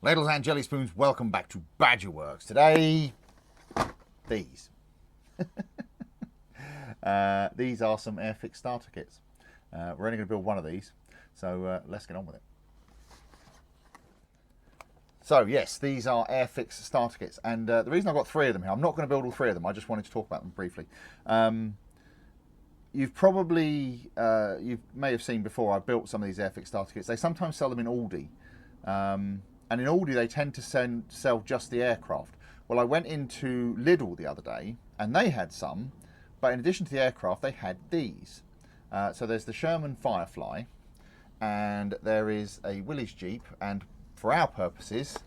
Ladles and jelly spoons, welcome back to Badgerworks. Today, these. These are some Airfix starter kits. We're only going to build one of these, so let's get on with it. So yes, these are Airfix starter kits, and the reason I've got three of them here, I'm not going to build all three of them, I just wanted to talk about them briefly. You've probably, you may have seen before, I've built some of these Airfix starter kits. They sometimes sell them in Aldi. And in Aldi, they tend to sell just the aircraft. Well, I went into Lidl the other day, and they had some, but in addition to the aircraft, they had these. So there's the Sherman Firefly, and there is a Willys Jeep, and for our purposes,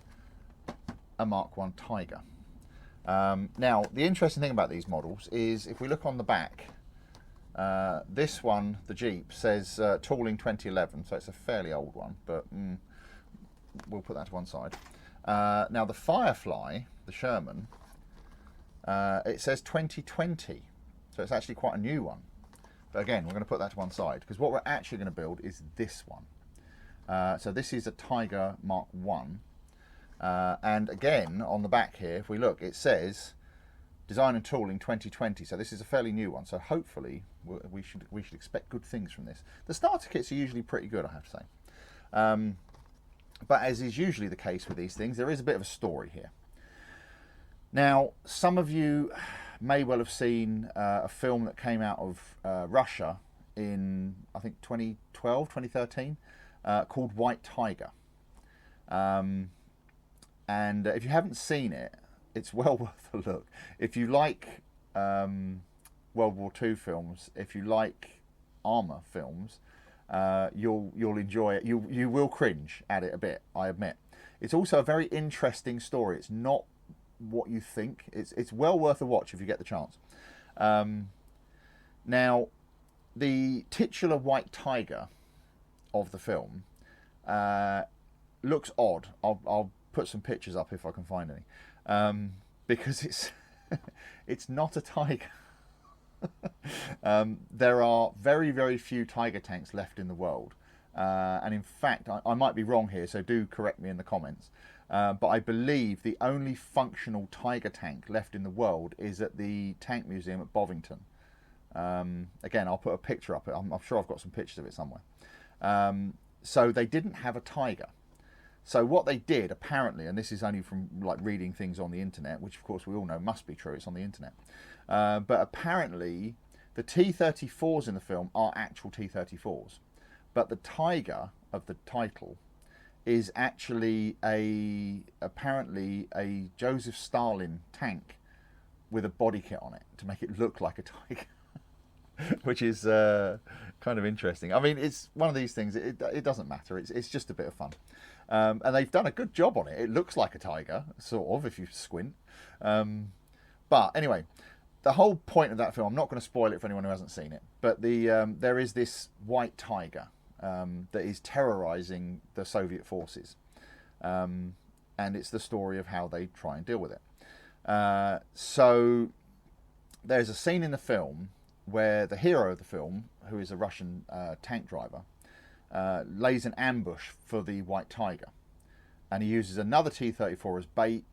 a Mk.I Tiger. Now, the interesting thing about these models is, if we look on the back, this one, the Jeep, says tooling 2011, so it's a fairly old one, but we'll put that to one side. Now the Firefly, the Sherman, it says 2020, so it's actually quite a new one. But again, we're going to put that to one side, because what we're actually going to build is this one. So this is a Tiger Mk.I, and again on the back here, if we look, it says design and tooling 2020, so this is a fairly new one, so hopefully we should expect good things from this. The starter kits are usually pretty good, I have to say. But as is usually the case with these things, there is a bit of a story here. Now, some of you may well have seen a film that came out of Russia in, I think, 2012, 2013, called White Tiger. And if you haven't seen it, it's well worth a look. If you like World War II films, if you like armour films, you'll enjoy it. You will cringe at it a bit, I admit. It's also a very interesting story. It's not what you think. It's well worth a watch if you get the chance. Now, the titular White Tiger of the film looks odd. I'll put some pictures up if I can find any, because it's not a tiger. There are very, very few Tiger tanks left in the world, and in fact, I might be wrong here, so do correct me in the comments, but I believe the only functional Tiger tank left in the world is at the Tank Museum at Bovington. Again, I'll put a picture up. I'm sure I've got some pictures of it somewhere. So they didn't have a Tiger. So what they did, apparently, and this is only from like reading things on the internet, which of course we all know must be true, it's on the internet, but apparently the T-34s in the film are actual T-34s, but the Tiger of the title is actually apparently a Joseph Stalin tank with a body kit on it to make it look like a Tiger. Which is kind of interesting. I mean, it's one of these things, it doesn't matter, it's just a bit of fun. And they've done a good job on it. It looks like a tiger, sort of, if you squint. But anyway, the whole point of that film, I'm not going to spoil it for anyone who hasn't seen it, but there is this white tiger that is terrorizing the Soviet forces. And it's the story of how they try and deal with it. So there's a scene in the film where the hero of the film, who is a Russian tank driver, lays an ambush for the White Tiger, and he uses another T-34 as bait,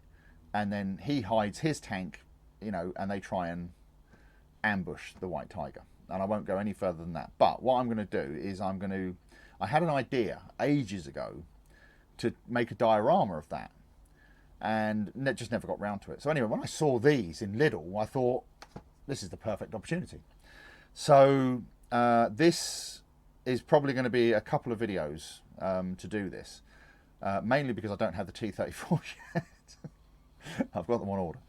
and then he hides his tank, you know, and they try and ambush the White Tiger. And I won't go any further than that, but what I'm going to do is I had an idea ages ago to make a diorama of that, and just never got round to it. So anyway, when I saw these in Lidl, I thought, this is the perfect opportunity. So this is probably going to be a couple of videos to do this, mainly because I don't have the T-34 yet. I've got them on order.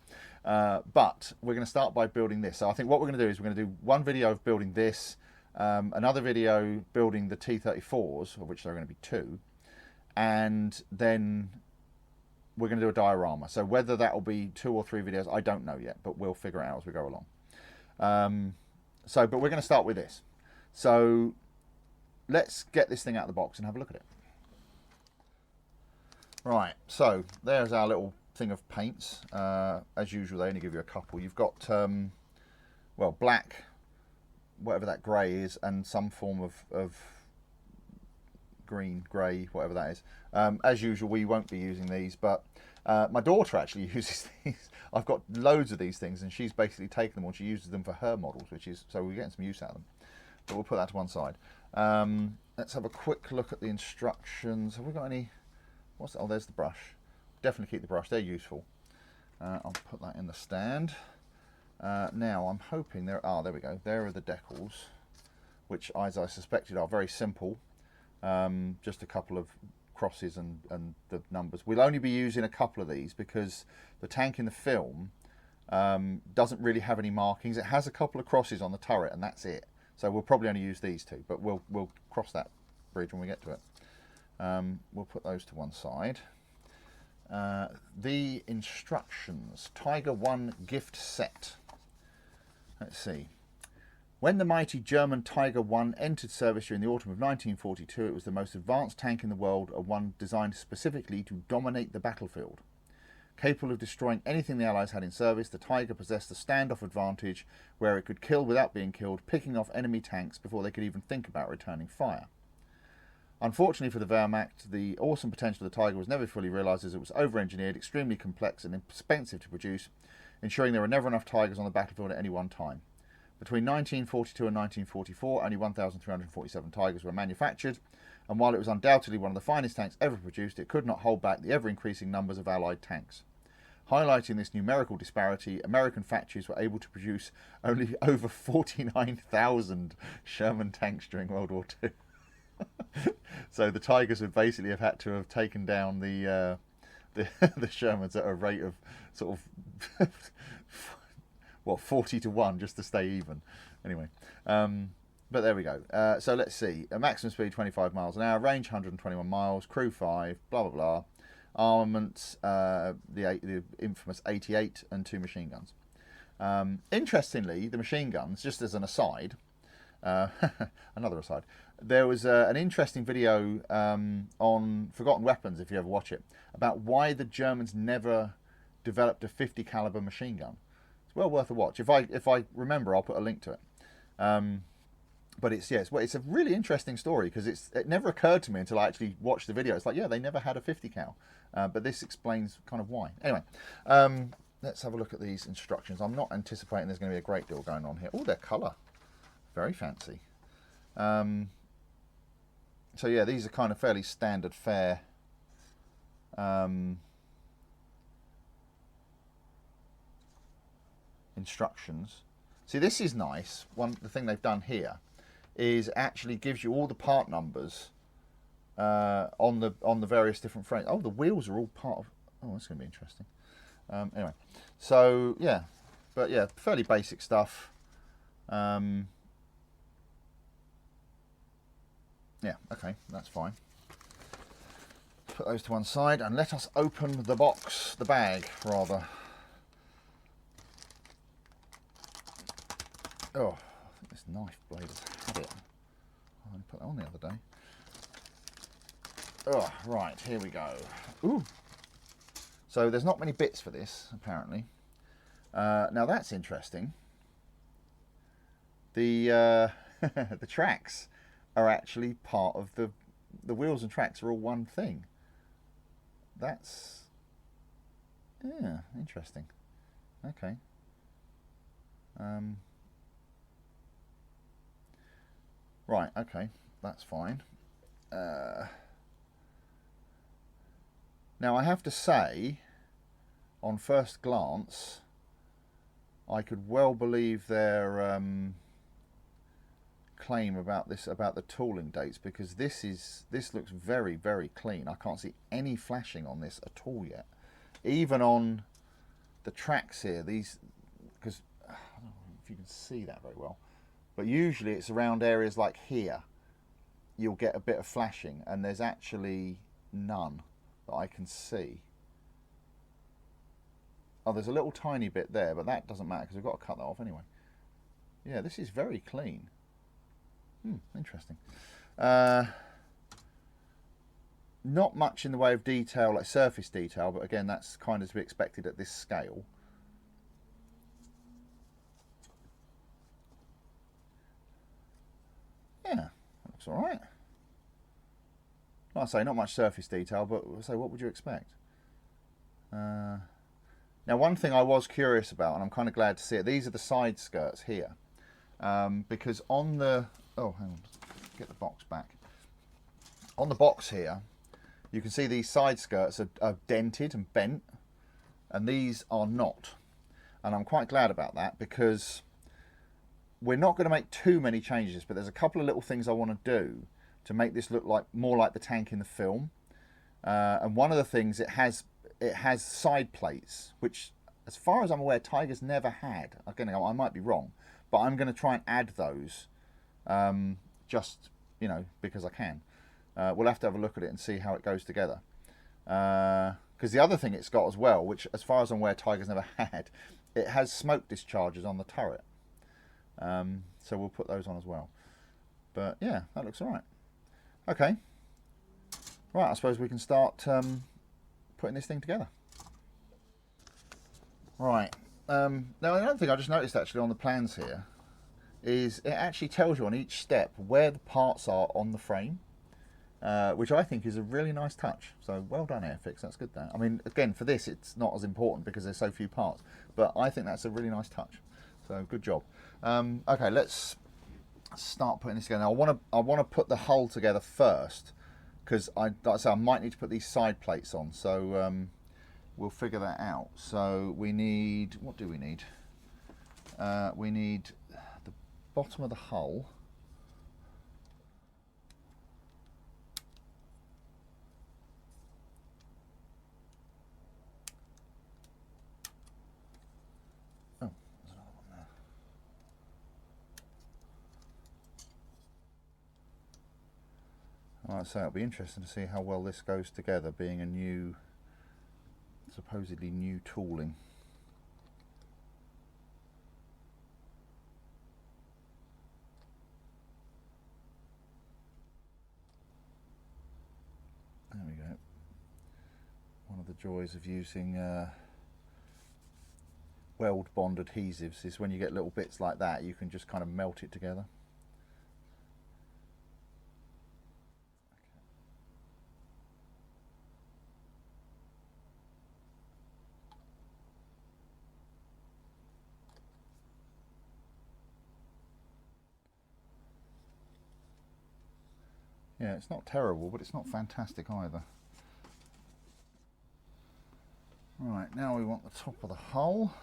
But we're going to start by building this. So I think what we're going to do is we're going to do one video of building this, another video building the T-34s, of which there are going to be two, and then we're going to do a diorama. So whether that will be 2 or 3 videos, I don't know yet, but we'll figure it out as we go along. But we're going to start with this. So let's get this thing out of the box and have a look at it. Right, so there's our little thing of paints. As usual, they only give you a couple. You've got, well, black, whatever that grey is, and some form of green, grey, whatever that is. As usual, we won't be using these, but my daughter actually uses these. I've got loads of these things, and she's basically taken them, or she uses them for her models, which is, so we're getting some use out of them. But we'll put that to one side. Let's have a quick look at the instructions. Have we got any? What's, oh, there's the brush. Definitely keep the brush, they're useful. I'll put that in the stand. Now I'm hoping there we go. There are the decals, which, as I suspected, are very simple. Just a couple of crosses and the numbers. We'll only be using a couple of these because the tank in the film doesn't really have any markings. It has a couple of crosses on the turret, and that's it. So we'll probably only use these two, but we'll cross that bridge when we get to it. We'll put those to one side. The instructions. Tiger 1 gift set. Let's see. When the mighty German Tiger 1 entered service during the autumn of 1942, it was the most advanced tank in the world, and one designed specifically to dominate the battlefield. Capable of destroying anything the Allies had in service, the Tiger possessed the standoff advantage, where it could kill without being killed, picking off enemy tanks before they could even think about returning fire. Unfortunately for the Wehrmacht, the awesome potential of the Tiger was never fully realised, as it was over-engineered, extremely complex and expensive to produce, ensuring there were never enough Tigers on the battlefield at any one time. Between 1942 and 1944, only 1,347 Tigers were manufactured, and while it was undoubtedly one of the finest tanks ever produced, it could not hold back the ever-increasing numbers of Allied tanks. Highlighting this numerical disparity, American factories were able to produce only over 49,000 Sherman tanks during World War II. So the Tigers would basically have had to have taken down the Shermans at a rate of sort of what, 40 to 1 just to stay even. Anyway, but there we go. So let's see. A maximum speed 25 miles an hour, range 121 miles, crew 5, blah blah blah. Armaments, the infamous 88 and 2 machine guns. Interestingly, the machine guns, just as an aside, another aside, there was an interesting video on Forgotten Weapons, if you ever watch it, about why the Germans never developed a 50 caliber machine gun. It's well worth a watch. If I remember, I'll put a link to it. But it's a really interesting story, because it never occurred to me until I actually watched the video. It's like, yeah, they never had a 50 cal, but this explains kind of why. Anyway, let's have a look at these instructions. I'm not anticipating there's going to be a great deal going on here. Oh, their colour, very fancy. So yeah, these are kind of fairly standard fare. Instructions. See, this is nice. The thing they've done here is actually gives you all the part numbers on the various different frames. Oh, the wheels are all part of. Oh, that's going to be interesting. Anyway, so yeah, but yeah, fairly basic stuff. Yeah, okay, that's fine. Put those to one side and let us open the box, the bag rather. Oh, I think this knife blade has had it. I put that on the other day. Oh, right, here we go. Ooh. So there's not many bits for this, apparently. Now that's interesting. The the tracks are actually part of the wheels and tracks are all one thing. That's, yeah, interesting. Okay. Right, okay, that's fine. Now I have to say, on first glance, I could well believe their claim about the tooling dates, because this looks very, very clean. I can't see any flashing on this at all yet. Even on the tracks here, these, because I don't know if you can see that very well, but usually it's around areas like here you'll get a bit of flashing, and there's actually none that I can see. Oh, there's a little tiny bit there, but that doesn't matter because we've got to cut that off anyway. Yeah, this is very clean. Interesting. Not much in the way of detail, like surface detail, but again, that's kind of to be expected at this scale. Yeah, that looks all right. like I say, not much surface detail, but so what would you expect? Now, one thing I was curious about, and I'm kind of glad to see it, these are the side skirts here. Because on the, oh, hang on, get the box back. On the box here, you can see these side skirts are dented and bent, and these are not. And I'm quite glad about that, because we're not going to make too many changes, but there's a couple of little things I want to do to make this look like more like the tank in the film. And one of the things, it has side plates, which, as far as I'm aware, Tiger's never had. Again, I might be wrong, but I'm going to try and add those, just, you know, because I can. We'll have to have a look at it and see how it goes together. Because the other thing it's got as well, which, as far as I'm aware, Tiger's never had, it has smoke discharges on the turret. So we'll put those on as well. But yeah, that looks all right. Okay. Right, I suppose we can start putting this thing together. Right. Now, another thing I just noticed actually on the plans here is it actually tells you on each step where the parts are on the frame, which I think is a really nice touch. So well done, Airfix. That's good there. I mean, again, for this, it's not as important because there's so few parts, but I think that's a really nice touch. So good job. Okay, let's start putting this together. Now, I want to put the hull together first, because like I say, I might need to put these side plates on. So we'll figure that out. So we need, what do we need? We need the bottom of the hull. Oh, there's another one there. Alright, so it'll be interesting to see how well this goes together, being a new, supposedly new tooling. There we go. One of the joys of using weld bond adhesives is when you get little bits like that, you can just kind of melt it together. Yeah, it's not terrible, but it's not fantastic either. Right, now we want the top of the hull.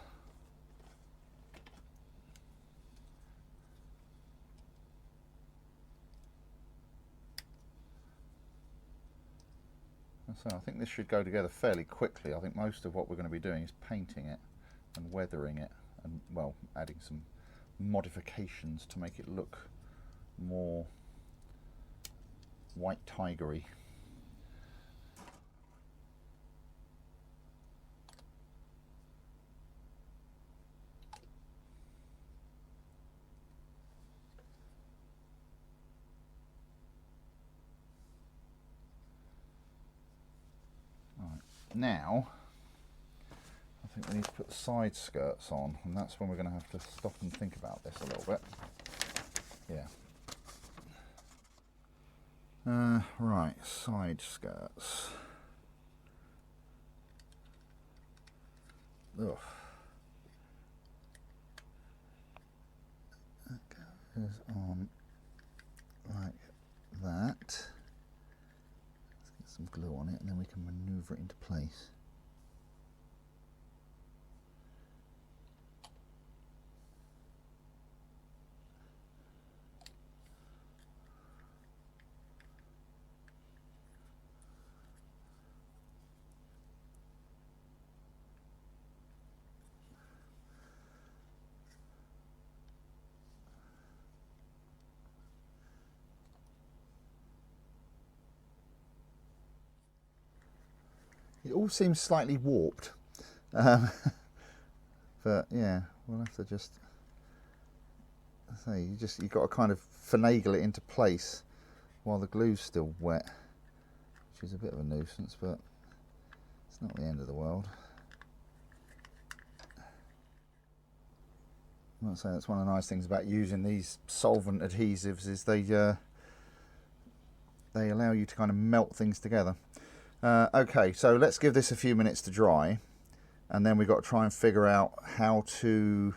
So I think this should go together fairly quickly. I think most of what we're going to be doing is painting it and weathering it, and, well, adding some modifications to make it look more white tigery. Right, now I think we need to put the side skirts on, and that's when we're going to have to stop and think about this a little bit. Yeah. Right, side skirts. Ugh. That goes on like that. Let's get some glue on it, and then we can maneuver it into place. It all seems slightly warped, but yeah, we'll have to just say you've got to kind of finagle it into place while the glue's still wet, which is a bit of a nuisance, but it's not the end of the world. I'll say that's one of the nice things about using these solvent adhesives is they they allow you to kind of melt things together. Okay, so let's give this a few minutes to dry, and then we've got to try and figure out how to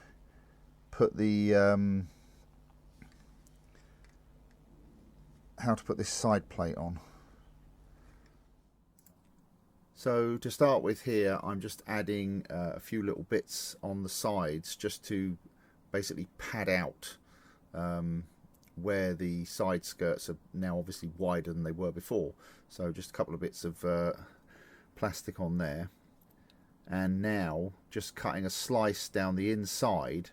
put the this side plate on. So to start with here, I'm just adding a few little bits on the sides just to basically pad out where the side skirts are now obviously wider than they were before. So just a couple of bits of plastic on there, and now just cutting a slice down the inside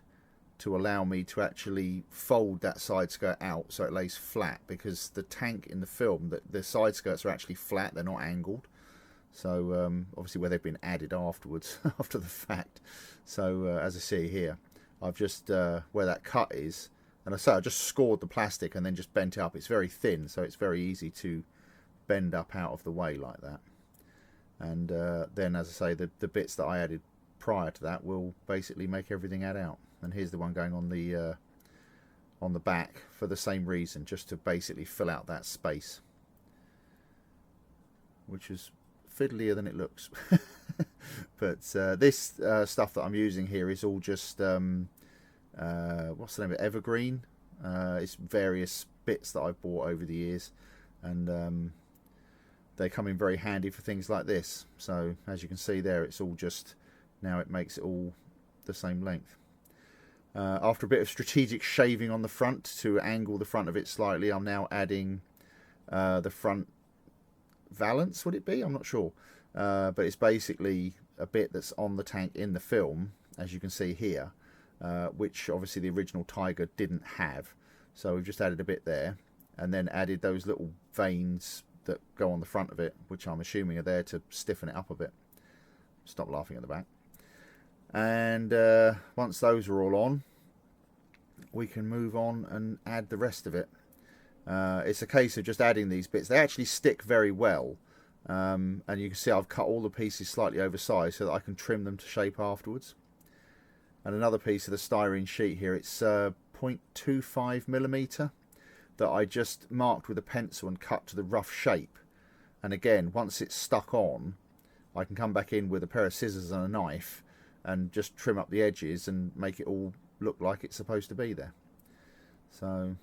to allow me to actually fold that side skirt out so it lays flat, because the tank in the film, the side skirts are actually flat, they're not angled. So obviously where they've been added afterwards after the fact. So as I see here, I've just where that cut is, and I just scored the plastic and then just bent it up. It's very thin, so it's very easy to bend up out of the way like that. And then, as I say, the bits that I added prior to that will basically make everything add out. And here's the one going on the back for the same reason, just to basically fill out that space, which is fiddlier than it looks. But this stuff that I'm using here is all just what's the name of it? Evergreen. It's various bits that I've bought over the years, and they come in very handy for things like this. So as you can see there, it's all just, now it makes it all the same length. After a bit of strategic shaving on the front to angle the front of it slightly, I'm now adding the front valance, would it be? I'm not sure. But it's basically a bit that's on the tank in the film, as you can see here, which obviously the original Tiger didn't have. So we've just added a bit there, and then added those little veins that go on the front of it, which I'm assuming are there to stiffen it up a bit. Stop laughing at the back. And once those are all on, we can move on and add the rest of it. It's a case of just adding these bits. They actually stick very well, and you can see I've cut all the pieces slightly oversized so that I can trim them to shape afterwards. And another piece of the styrene sheet here, it's 0.25mm that I just marked with a pencil and cut to the rough shape. And again, once it's stuck on, I can come back in with a pair of scissors and a knife and just trim up the edges and make it all look like it's supposed to be there. So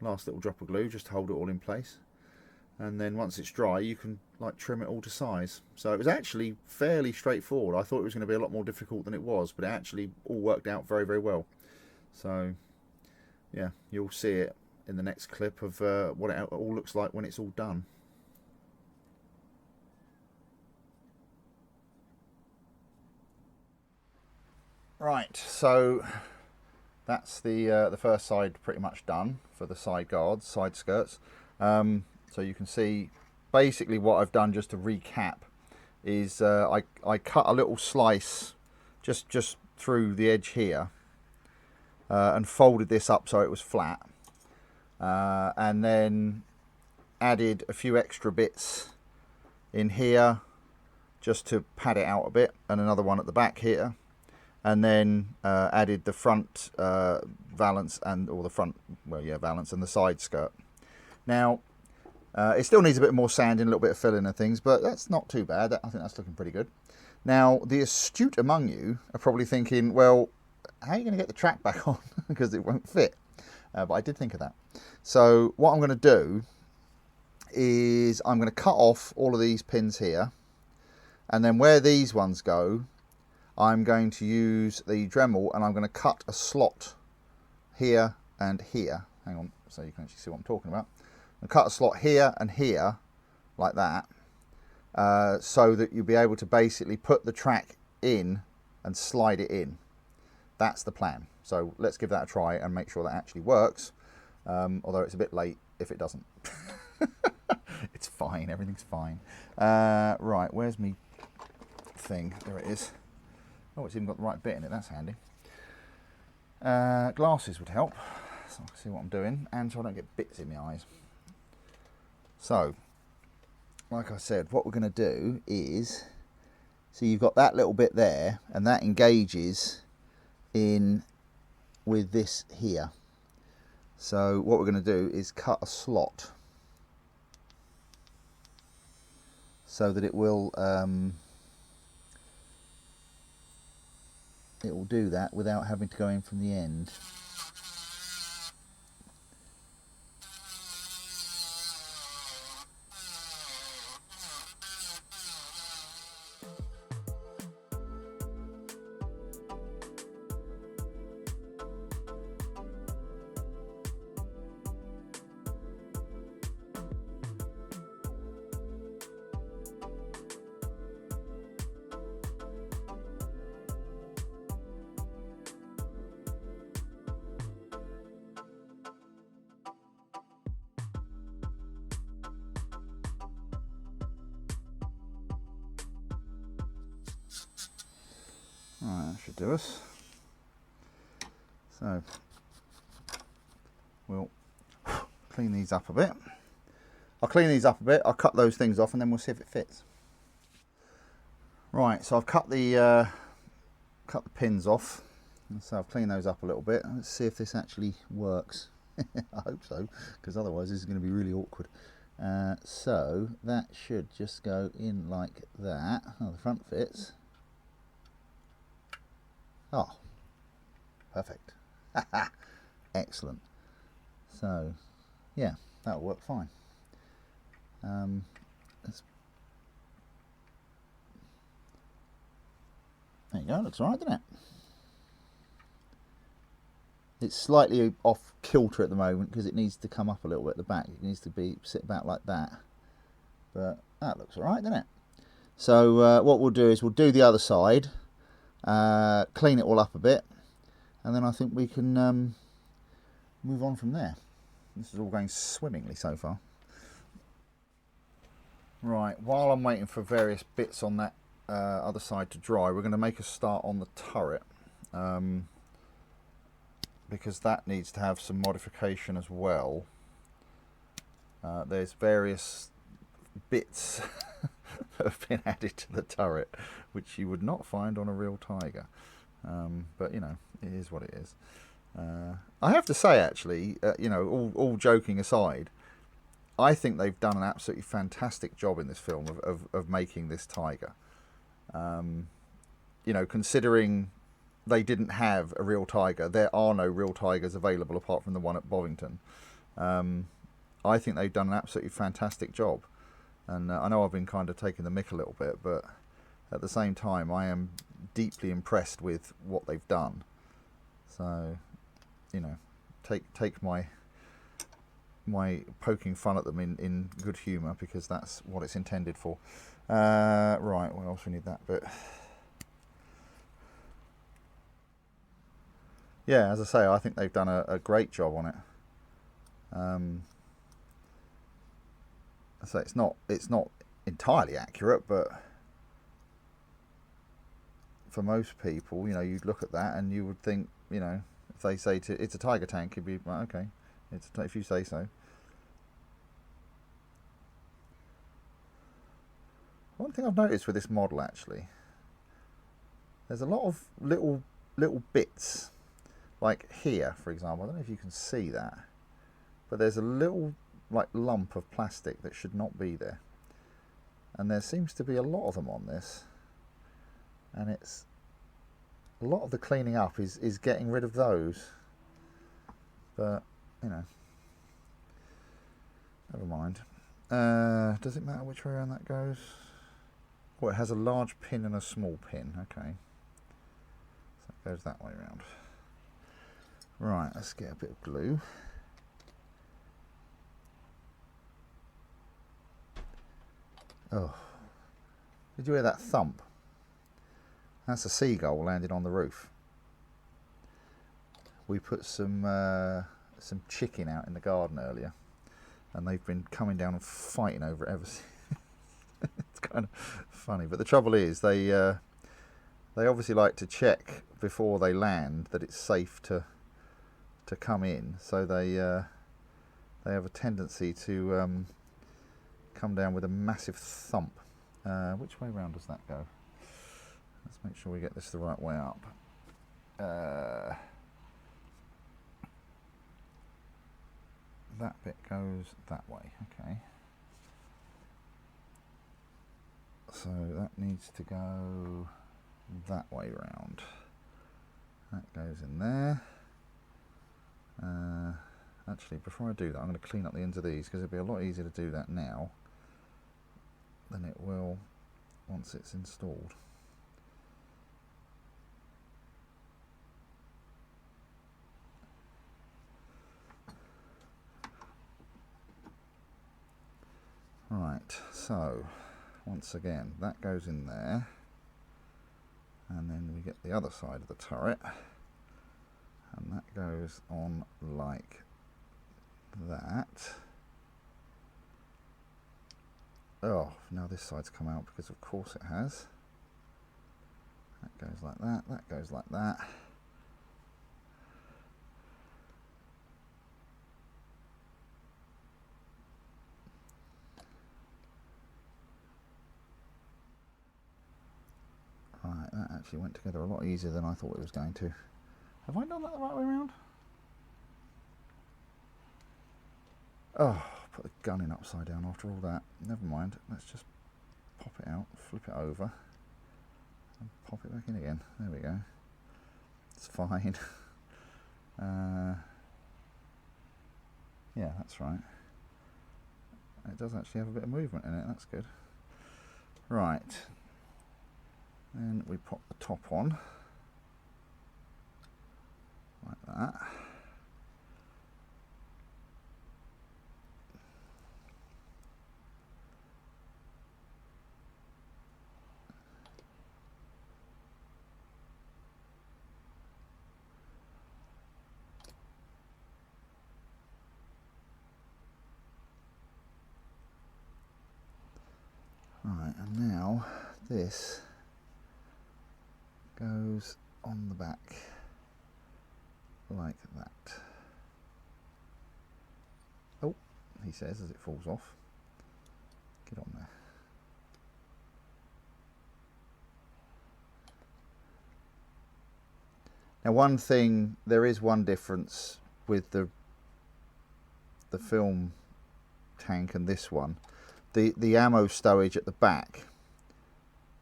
last little drop of glue just to hold it all in place, and then once it's dry you can like trim it all to size. So it was actually fairly straightforward. I thought it was going to be a lot more difficult than it was, but it actually all worked out very, very well. So yeah, you'll see it in the next clip of what it all looks like when it's all done. Right, so that's the first side pretty much done for the side guards, side skirts. So you can see basically what I've done, just to recap, is I cut a little slice just through the edge here and folded this up so it was flat, and then added a few extra bits in here just to pad it out a bit, and another one at the back here. And then added the front valance and valance and the side skirt. Now it still needs a bit more sanding, a little bit of filling and things, but that's not too bad. I think that's looking pretty good. Now the astute among you are probably thinking, well, how are you going to get the track back on because it won't fit? But I did think of that. So what I'm going to do is I'm going to cut off all of these pins here, and then where these ones go, I'm going to use the Dremel and I'm going to cut a slot here and here. Hang on, so you can actually see what I'm talking about. And cut a slot here and here, like that, so that you'll be able to basically put the track in and slide it in. That's the plan. So let's give that a try and make sure that actually works, although it's a bit late if it doesn't. It's fine, everything's fine. Right, where's me thing? There it is. Oh, it's even got the right bit in it, that's handy. Glasses would help, so I can see what I'm doing, and so I don't get bits in my eyes. So, like I said, what we're going to do is, so you've got that little bit there, and that engages in with this here. So what we're going to do is cut a slot so that it will do that without having to go in from the end. Right, that should do us. So we'll clean these up a bit. I'll clean these up a bit, I'll cut those things off and then we'll see if it fits. Right, so I've cut the pins off, and so I've cleaned those up a little bit. Let's see if this actually works. I hope so, because otherwise this is going to be really awkward. So that should just go in like that. Oh, the front fits. Oh, perfect. Excellent. So, yeah, that'll work fine. There you go, looks alright, doesn't it? It's slightly off kilter at the moment because it needs to come up a little bit at the back. It needs to sit back like that. But that looks alright, doesn't it? So what we'll do is we'll do the other side. Clean it all up a bit, and then I think we can move on from there. This is all going swimmingly so far. Right, while I'm waiting for various bits on that other side to dry, we're going to make a start on the turret, because that needs to have some modification as well. There's various bits that have been added to the turret which you would not find on a real Tiger, but you know, it is what it is. I have to say, actually, you know, all joking aside, I think they've done an absolutely fantastic job in this film of making this Tiger. You know, considering they didn't have a real Tiger, there are no real Tigers available apart from the one at Bovington. I think they've done an absolutely fantastic job. And I know I've been kind of taking the mick a little bit, but at the same time, I am deeply impressed with what they've done. So, you know, take my poking fun at them in good humour, because that's what it's intended for. Right, what else we need that bit? Yeah, as I say, I think they've done a great job on it. So it's not entirely accurate, but for most people, you know, you'd look at that and you would think, you know, if they say it's a Tiger tank, you'd be like, okay, if you say so. One thing I've noticed with this model, actually, there's a lot of little bits, like here, for example. I don't know if you can see that, but there's a little like lump of plastic that should not be there, and there seems to be a lot of them on this, and it's a lot of the cleaning up is getting rid of those, but you know, never mind. Does it matter which way around that goes? Well, it has a large pin and a small pin. Okay, so it goes that way around. Right, let's get a bit of glue. Oh, did you hear that thump? That's a seagull landed on the roof. We put some chicken out in the garden earlier, and they've been coming down and fighting over it ever since. It's kind of funny, but the trouble is they obviously like to check before they land that it's safe to come in, so they have a tendency to come down with a massive thump. Which way round does that go? Let's make sure we get this the right way up. That bit goes that way. Okay. So that needs to go that way round. That goes in there. Actually, before I do that, I'm going to clean up the ends of these, because it'll be a lot easier to do that now than it will once it's installed. Right, so once again, that goes in there, and then we get the other side of the turret, and that goes on like that. Oh, now this side's come out, because of course it has. That goes like that, that goes like that. Right, that actually went together a lot easier than I thought it was going to. Have I done that the right way around? Oh, put the gun in upside down after all that. Never mind, let's just pop it out, flip it over, and pop it back in again. There we go. It's fine. Yeah, that's right. It does actually have a bit of movement in it, that's good. Right. Then we pop the top on, like that. Right, and now this goes on the back like that. Oh, he says as it falls off. Get on there. Now, one thing, there is one difference with the film tank and this one. The ammo stowage at the back,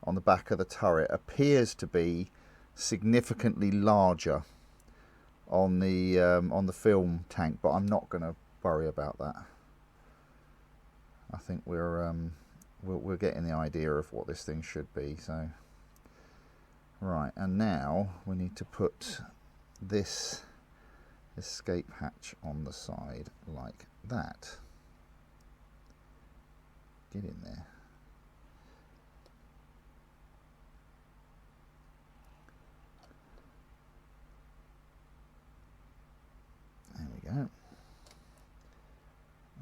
on the back of the turret, appears to be significantly larger on the film tank, but I'm not going to worry about that. I think we're getting the idea of what this thing should be. So right, and now we need to put this escape hatch on the side like that. Get in there. There we go.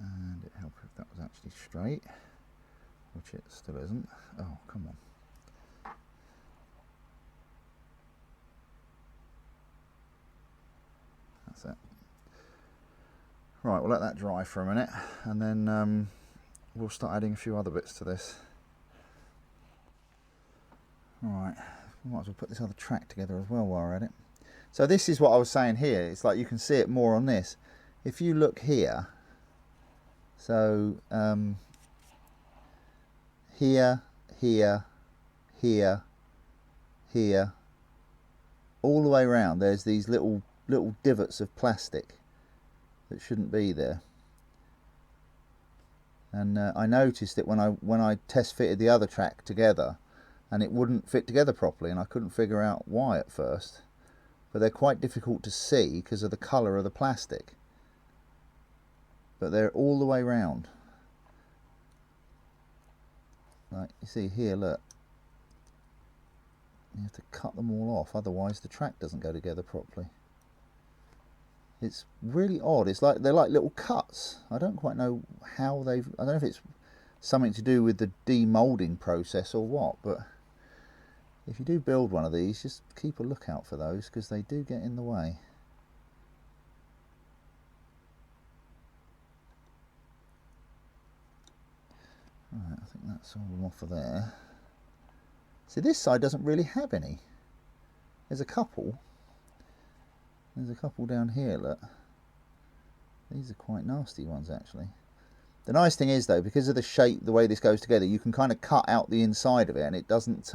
And it'd help if that was actually straight, which it still isn't. Oh, come on. That's it. Right, we'll let that dry for a minute, and then we'll start adding a few other bits to this. Alright, we might as well put this other track together as well while we're at it. So this is what I was saying here. It's like you can see it more on this. If you look here, so here, here, here, here, all the way around, there's these little divots of plastic that shouldn't be there. And I noticed it when I test fitted the other track together, and it wouldn't fit together properly, and I couldn't figure out why at first. But they're quite difficult to see because of the colour of the plastic. But they're all the way round. Like you see here, look. You have to cut them all off, otherwise the track doesn't go together properly. It's really odd. It's like they're like little cuts. I don't quite know how I don't know if it's something to do with the demoulding process or what, but if you do build one of these, just keep a lookout for those, because they do get in the way. Right, I think that's all off of there. See, this side doesn't really have any. There's a couple. There's a couple down here, look. These are quite nasty ones, actually. The nice thing is though, because of the shape, the way this goes together, you can kind of cut out the inside of it, and it doesn't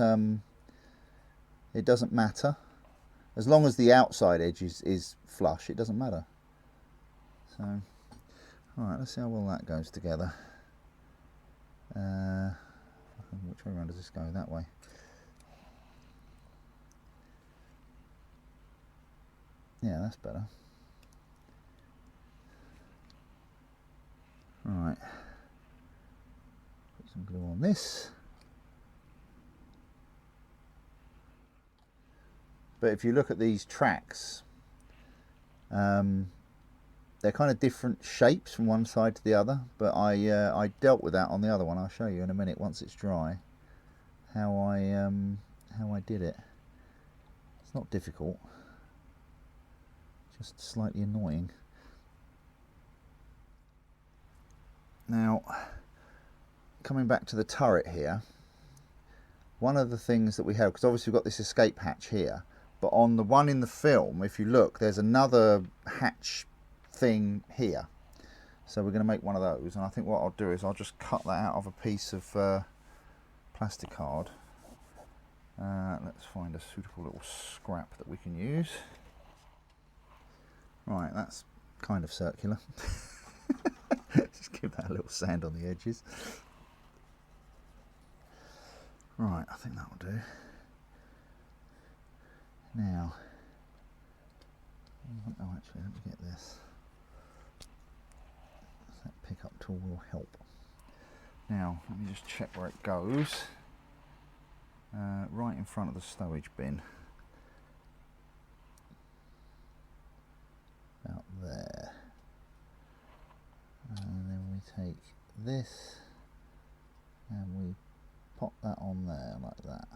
matter. As long as the outside edge is flush, it doesn't matter. So, alright, let's see how well that goes together. Which way around does this go? That way. Yeah, that's better. Right. Put some glue on this. But if you look at these tracks, they're kind of different shapes from one side to the other, but I dealt with that on the other one. I'll show you in a minute once it's dry how I did it. It's not difficult, just slightly annoying. Now, coming back to the turret here, one of the things that we have, because obviously we've got this escape hatch here, but on the one in the film, if you look, there's another hatch thing here, so we're going to make one of those. And I think what I'll do is I'll just cut that out of a piece of plastic card. Let's find a suitable little scrap that we can use. Right, that's kind of circular. Just give that a little sand on the edges. Right, I think that'll do. Now, oh actually, let me get this. That pickup tool will help. Now, let me just check where it goes. Right in front of the stowage bin. About there. And then we take this and we pop that on there like that.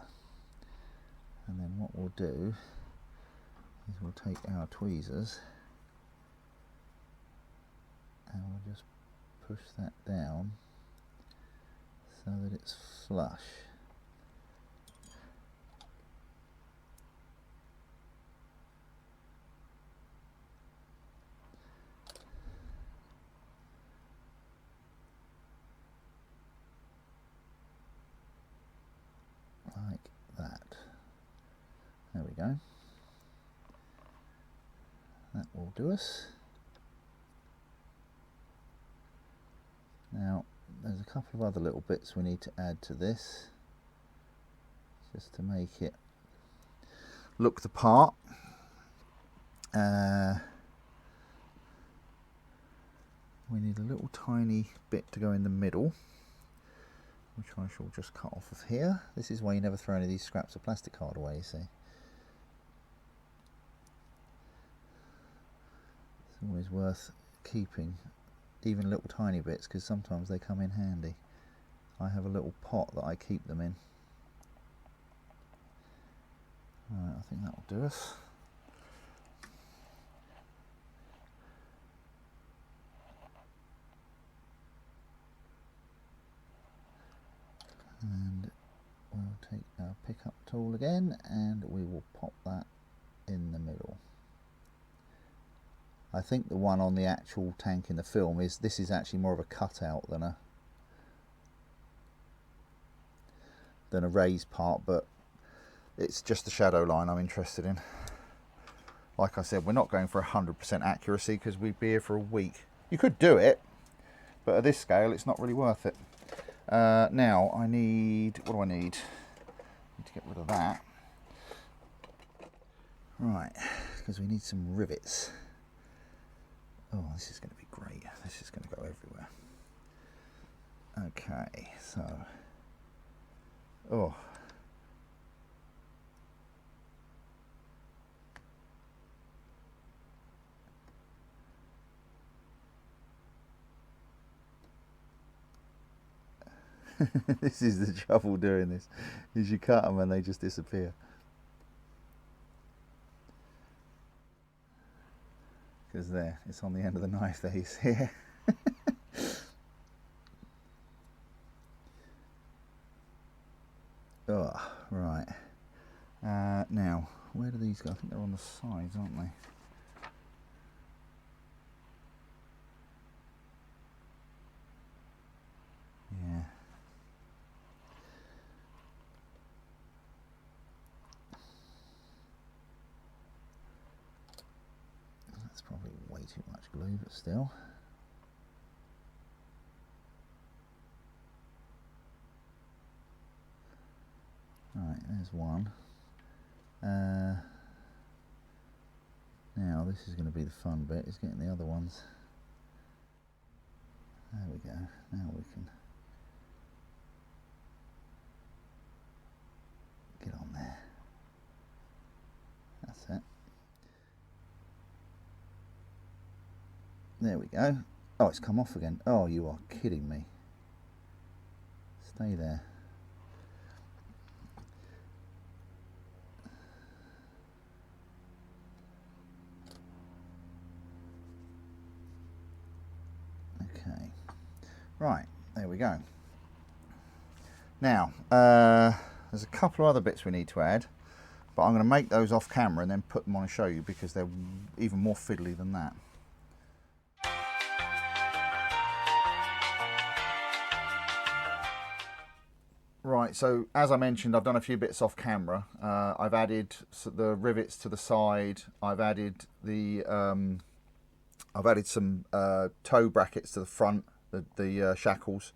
And then what we'll do is we'll take our tweezers and we'll just push that down so that it's flush. Like that. There we go. That will do us. Now, there's a couple of other little bits we need to add to this, just to make it look the part. We need a little tiny bit to go in the middle, which I shall just cut off of here. This is why you never throw any of these scraps of plastic card away, you see. It's always worth keeping, even little tiny bits, because sometimes they come in handy. I have a little pot that I keep them in. Right, I think that will do us. And we'll take our pickup tool again and we will pop that in the middle. I think the one on the actual tank in the film this is actually more of a cutout than a raised part, but it's just the shadow line I'm interested in. Like I said, we're not going for 100% accuracy because we'd be here for a week. You could do it, but at this scale it's not really worth it. Now I need, what do I need? I need to get rid of that. Right, because we need some rivets. Oh, this is going to be great. This is going to go everywhere. Okay, so, oh. This is the trouble doing this, is you cut them and they just disappear. Because there, it's on the end of the knife there, you see it. Oh, right. Now, where do these go? I think they're on the sides, aren't they? too much glue, but still. Right, there's one. Now this is going to be the fun bit, is getting the other ones. There we go. Now we can get on there. That's it. There we go. Oh, it's come off again. Oh, you are kidding me. Stay there. Okay. Right, there we go. Now, there's a couple of other bits we need to add, but I'm going to make those off camera and then put them on and show you because they're even more fiddly than that. Right, so as I mentioned, I've done a few bits off camera. I've added the rivets to the side. I've added the some toe brackets to the front, the shackles.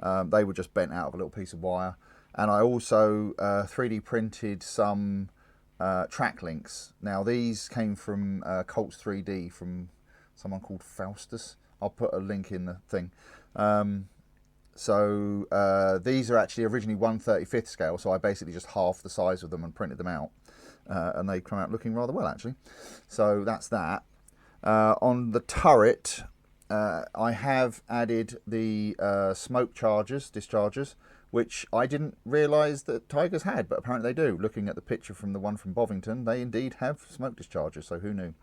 They were just bent out of a little piece of wire. And I also 3D printed some track links. Now these came from Colts 3D from someone called Faustus. I'll put a link in the thing. So these are actually originally 1/35th scale, so I basically just halved the size of them and printed them out. And they come out looking rather well, actually. So that's that. On the turret, I have added the smoke dischargers, which I didn't realise that Tigers had, but apparently they do. Looking at the picture from the one from Bovington, they indeed have smoke dischargers, so who knew?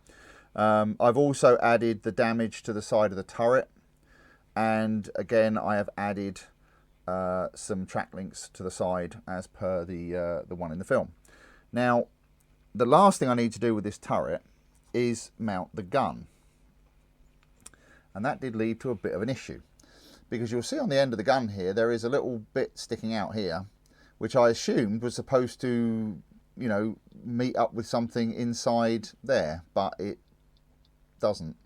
I've also added the damage to the side of the turret. And again, I have added some track links to the side as per the one in the film. Now, the last thing I need to do with this turret is mount the gun. And that did lead to a bit of an issue. Because you'll see on the end of the gun here, there is a little bit sticking out here, which I assumed was supposed to, you know, meet up with something inside there, but it doesn't.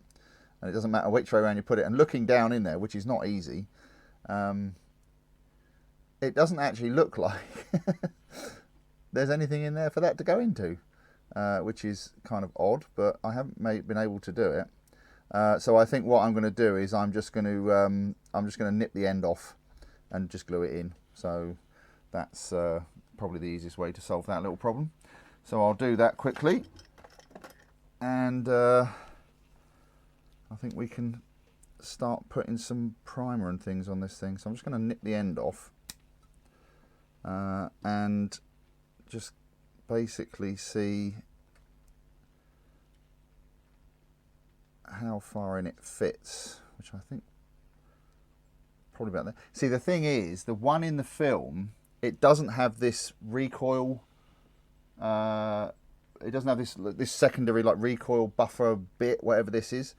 And it doesn't matter which way around you put it. And looking down in there, which is not easy, it doesn't actually look like there's anything in there for that to go into, which is kind of odd, but I haven't been able to do it. So I think what I'm going to do is I'm just going to nip the end off and just glue it in. So that's probably the easiest way to solve that little problem. So I'll do that quickly, and I think we can start putting some primer and things on this thing. So I'm just going to nip the end off and just basically see how far in it fits, which I think probably about there. See, the thing is, the one in the film, it doesn't have this recoil. It doesn't have this secondary like recoil buffer bit, whatever this is.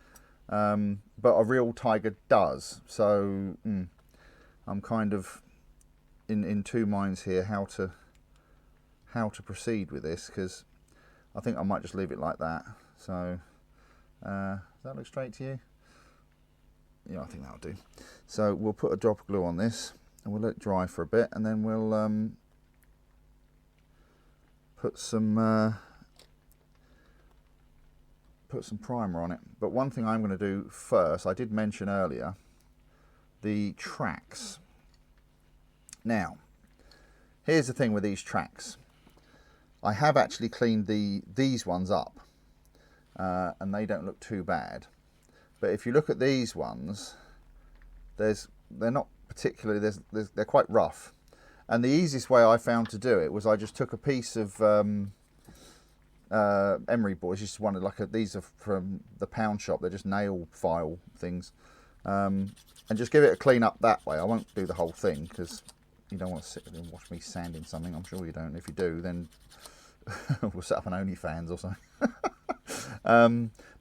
But a real Tiger does. So I'm kind of in two minds here how to proceed with this, because I think I might just leave it like that. So does that look straight to you? Yeah, I think that'll do. So we'll put a drop of glue on this and we'll let it dry for a bit, and then we'll put some primer on it. But one thing I'm going to do first, I did mention earlier, the tracks. Now, here's the thing with these tracks. I have actually cleaned these ones up, and they don't look too bad. But if you look at these ones, they're not particularly, they're quite rough. And the easiest way I found to do it was I just took a piece of emery boards, just wanted these are from the pound shop, they're just nail file things, and just give it a clean up that way. I won't do the whole thing because you don't want to sit and watch me sanding something. I'm sure you don't. If you do, then we'll set up an OnlyFans or something.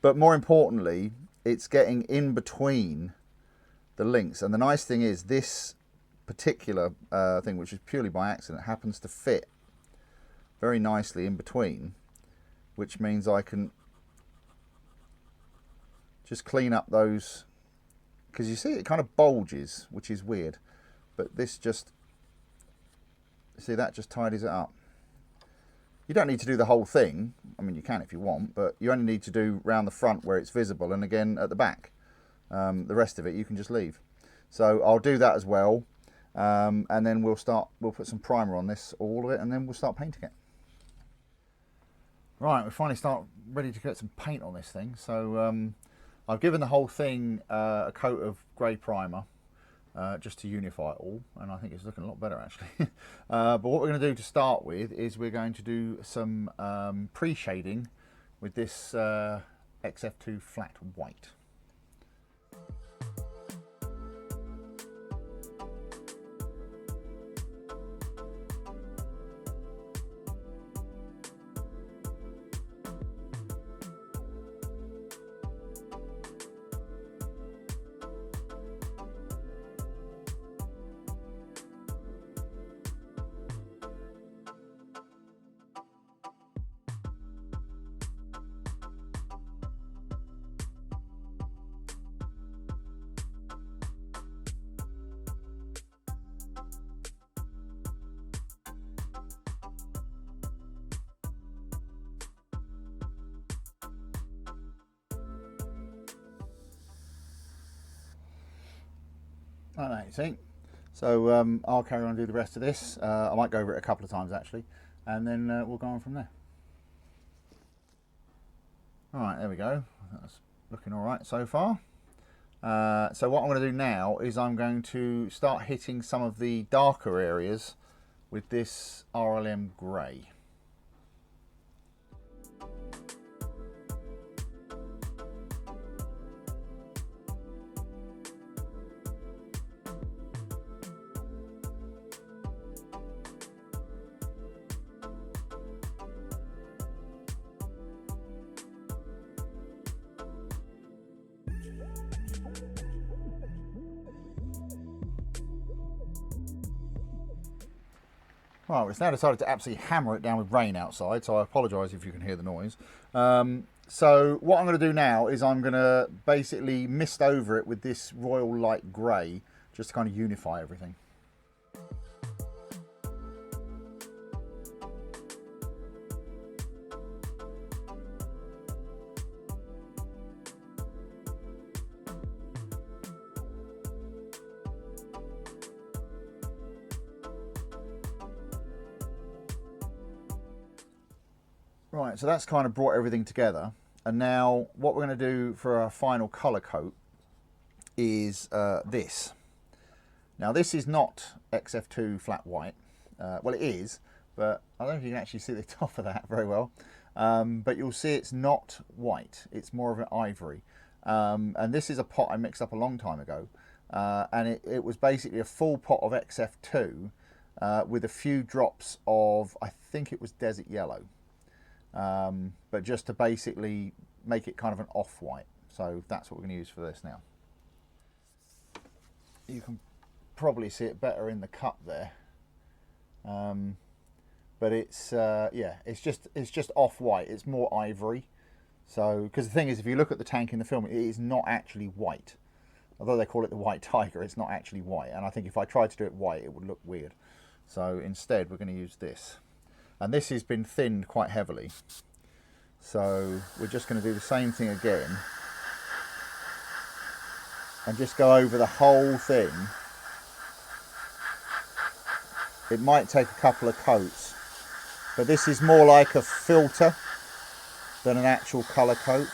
But more importantly, it's getting in between the links. And the nice thing is this particular thing, which is purely by accident, happens to fit very nicely in between, which means I can just clean up those, because you see it kind of bulges, which is weird, but this just, see, that just tidies it up. You don't need to do the whole thing. I mean, you can if you want, but you only need to do round the front where it's visible, and again at the back. The rest of it you can just leave. So I'll do that as well, and then we'll put some primer on this, all of it, and then we'll start painting it. Right, we finally start ready to get some paint on this thing. So I've given the whole thing a coat of grey primer, just to unify it all, and I think it's looking a lot better actually. But what we're going to do to start with is we're going to do some pre-shading with this XF2 flat white. Like that, you see. So I'll carry on and do the rest of this. I might go over it a couple of times actually, and then we'll go on from there. Alright, there we go. That's looking alright so far. So what I'm going to do now is I'm going to start hitting some of the darker areas with this RLM grey. Well, it's now decided to absolutely hammer it down with rain outside, so I apologise if you can hear the noise. So what I'm going to do now is I'm going to basically mist over it with this royal light grey, just to kind of unify everything. Right, so that's kind of brought everything together, and now what we're going to do for our final colour coat is this. Now this is not XF2 flat white, well it is, but I don't know if you can actually see the top of that very well, but you'll see it's not white, it's more of an ivory, and this is a pot I mixed up a long time ago, and it was basically a full pot of XF2 with a few drops of, I think it was desert yellow. But just to basically make it kind of an off-white. So that's what we're going to use for this now. You can probably see it better in the cup there, but it's yeah, it's just off-white. It's more ivory. So because the thing is, if you look at the tank in the film, it is not actually white. Although they call it the white tiger, it's not actually white. And I think if I tried to do it white, it would look weird. So instead, we're going to use this. And this has been thinned quite heavily. So we're just going to do the same thing again. And just go over the whole thing. It might take a couple of coats. But this is more like a filter than an actual colour coat.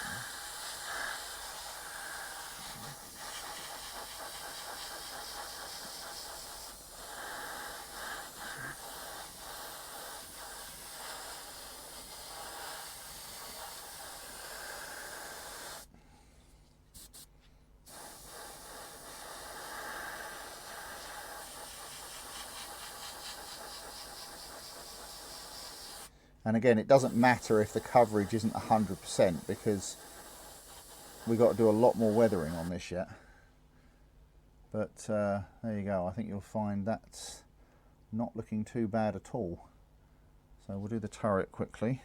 And again, it doesn't matter if the coverage isn't 100% because we've got to do a lot more weathering on this yet. But there you go. I think you'll find that's not looking too bad at all. So we'll do the turret quickly.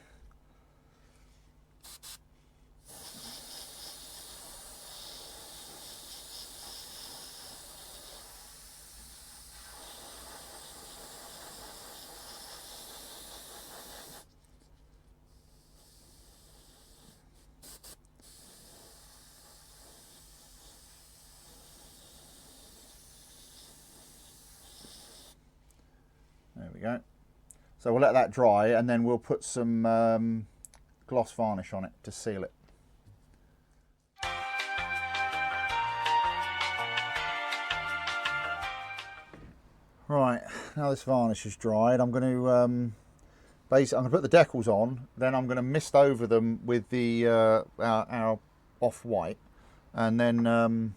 So we'll let that dry, and then we'll put some gloss varnish on it to seal it. Right, now this varnish is dried, I'm going to basically I'm going to put the decals on, then I'm going to mist over them with the our off-white, and then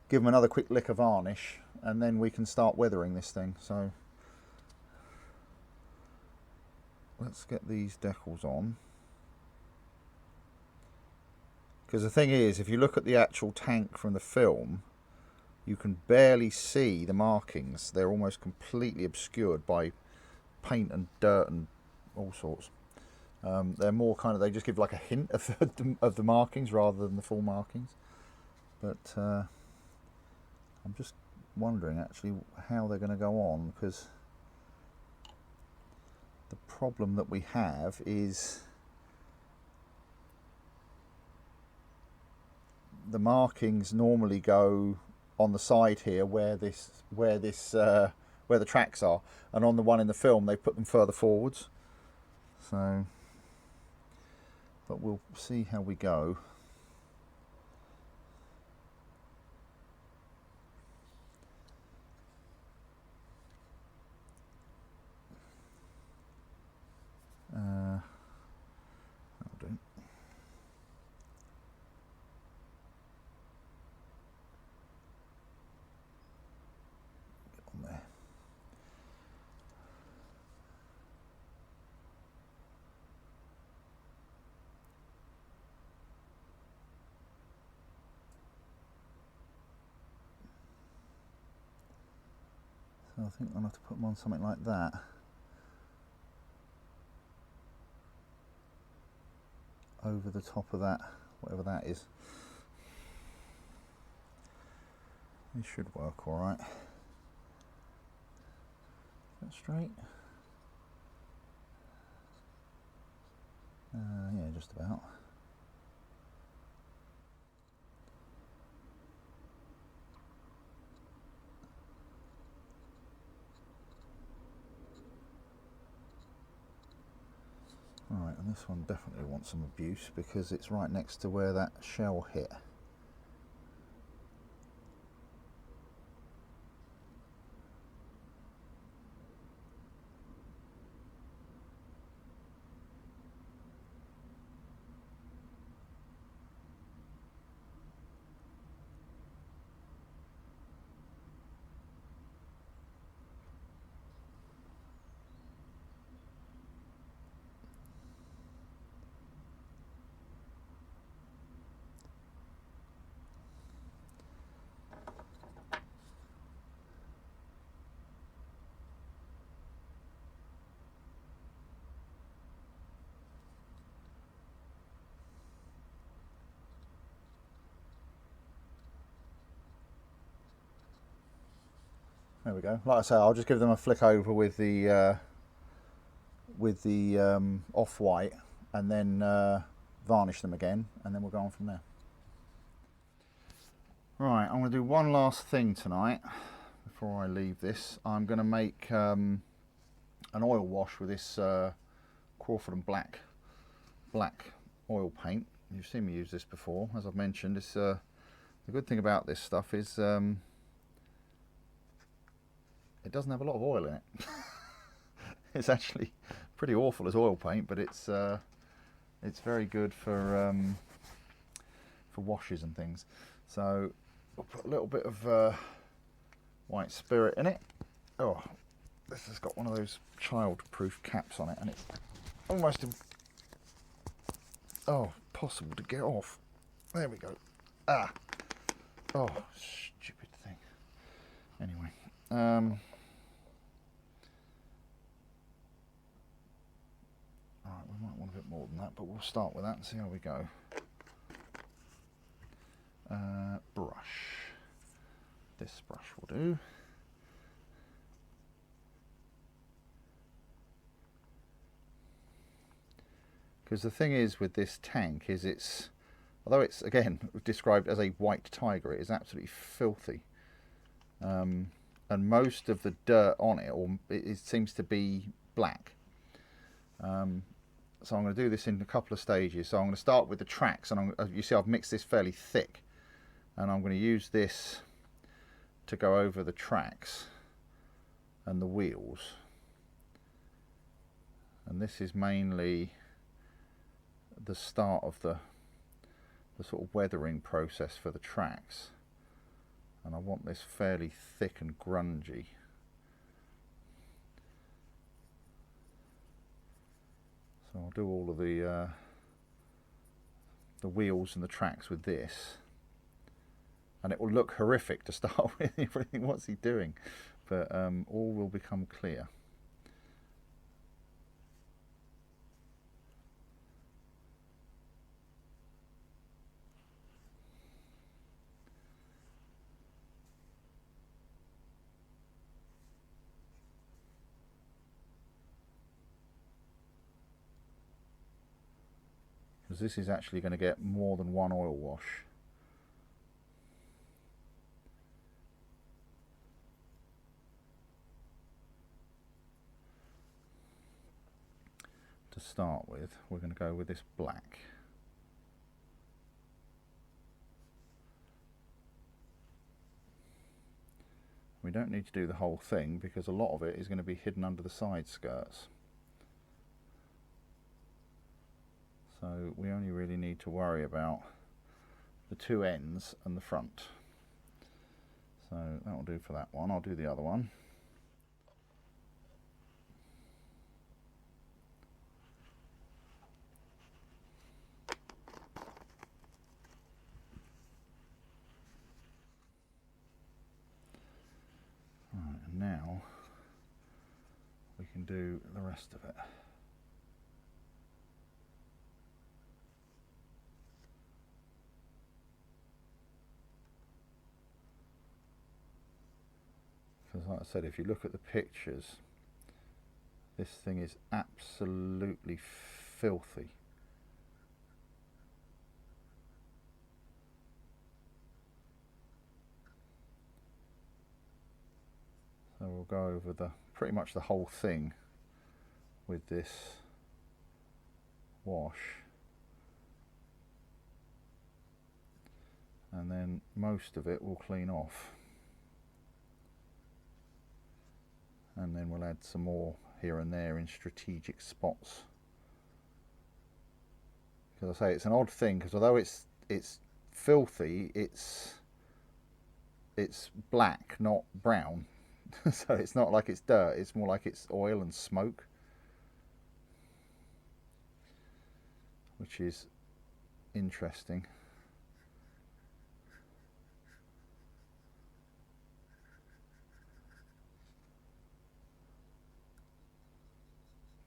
give them another quick lick of varnish, and then we can start weathering this thing. So let's get these decals on, because the thing is, if you look at the actual tank from the film, you can barely see the markings. They're almost completely obscured by paint and dirt and all sorts. They're more kind of, they just give like a hint of the markings rather than the full markings. But I'm just wondering actually how they're going to go on, because the problem that we have is the markings normally go on the side here where the tracks are, and on the one in the film they put them further forwards. So, but we'll see how we go. That'll do. Get on there. So I think I'll have to put them on something like that. Over the top of that, whatever that is. This should work all right. Is that straight? Yeah, just about. Alright, and this one definitely wants some abuse because it's right next to where that shell hit. There we go. Like I say, I'll just give them a flick over with the off-white, and then varnish them again, and then we'll go on from there. Right, I'm going to do one last thing tonight before I leave this. I'm going to make an oil wash with this Crawford and Black oil paint. You've seen me use this before, as I've mentioned. It's the good thing about this stuff is it doesn't have a lot of oil in it. It's actually pretty awful as oil paint, but it's very good for washes and things. So we'll put a little bit of white spirit in it. Oh, this has got one of those child-proof caps on it, and it's almost possible to get off. There we go. Ah, oh, stupid thing. Anyway. Alright, we might want a bit more than that, but we'll start with that and see how we go. Brush. This brush will do. Because the thing is with this tank is although it's again described as a white tiger, it is absolutely filthy. And most of the dirt on it, or it seems to be black. So I'm going to do this in a couple of stages. So I'm going to start with the tracks, and you see I've mixed this fairly thick, and I'm going to use this to go over the tracks and the wheels. And this is mainly the start of the sort of weathering process for the tracks, and I want this fairly thick and grungy. So I'll do all of the wheels and the tracks with this, and it will look horrific to start with. You think, what's he doing? But all will become clear. Because this is actually going to get more than one oil wash. To start with, we're going to go with this black. We don't need to do the whole thing because a lot of it is going to be hidden under the side skirts. So we only really need to worry about the two ends and the front. So that will do for that one. I'll do the other one. Right, and now we can do the rest of it. Because like I said, if you look at the pictures, this thing is absolutely filthy. So we'll go over pretty much the whole thing with this wash, and then most of it will clean off. And then we'll add some more here and there in strategic spots. Because I say it's an odd thing, because although it's filthy, it's black, not brown. So it's not like it's dirt, it's more like it's oil and smoke, which is interesting.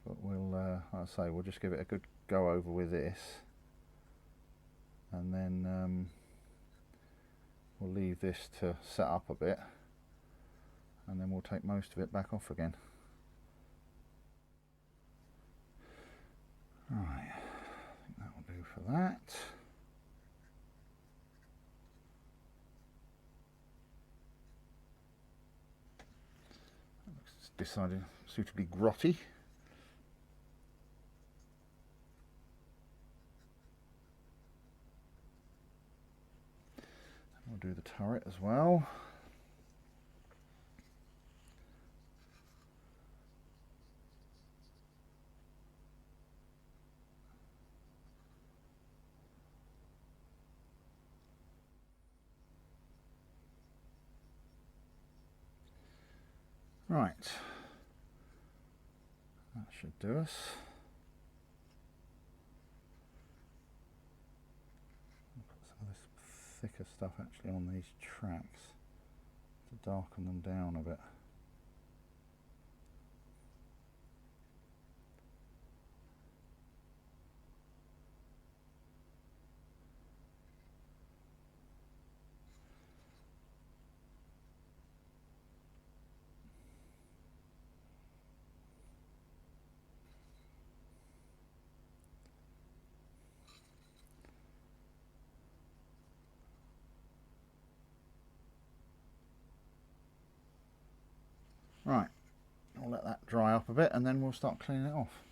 But we'll, like I say, we'll just give it a good go over with this, and then we'll leave this to set up a bit, and then we'll take most of it back off again. Right, I think that will do for that. That looks decided suitably grotty. We'll do the turret as well. Right, that should do us. Thicker stuff actually on these tracks to darken them down a bit. Right, I'll let that dry up a bit and then we'll start cleaning it off.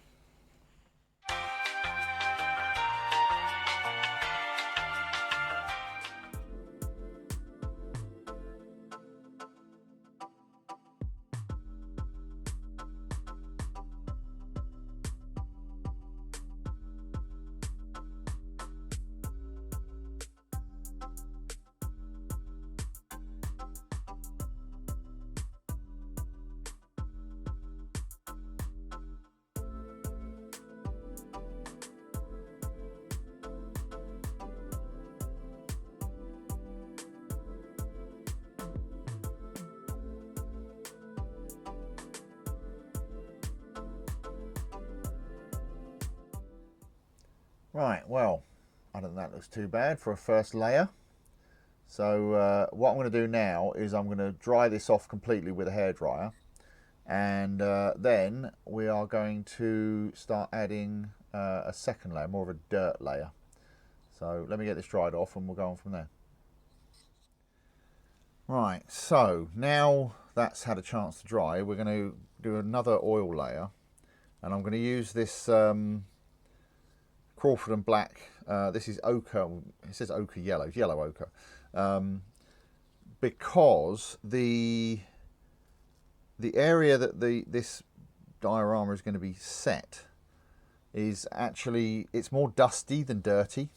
Right, well, I don't think that looks too bad for a first layer. So what I'm going to do now is I'm going to dry this off completely with a hairdryer, and then we are going to start adding a second layer, more of a dirt layer. So let me get this dried off and we'll go on from there. Right, so now that's had a chance to dry, we're going to do another oil layer, and I'm going to use this Crawford and Black. This is ochre. It says ochre yellow. It's yellow ochre, because the area that this diorama is going to be set is actually, it's more dusty than dirty.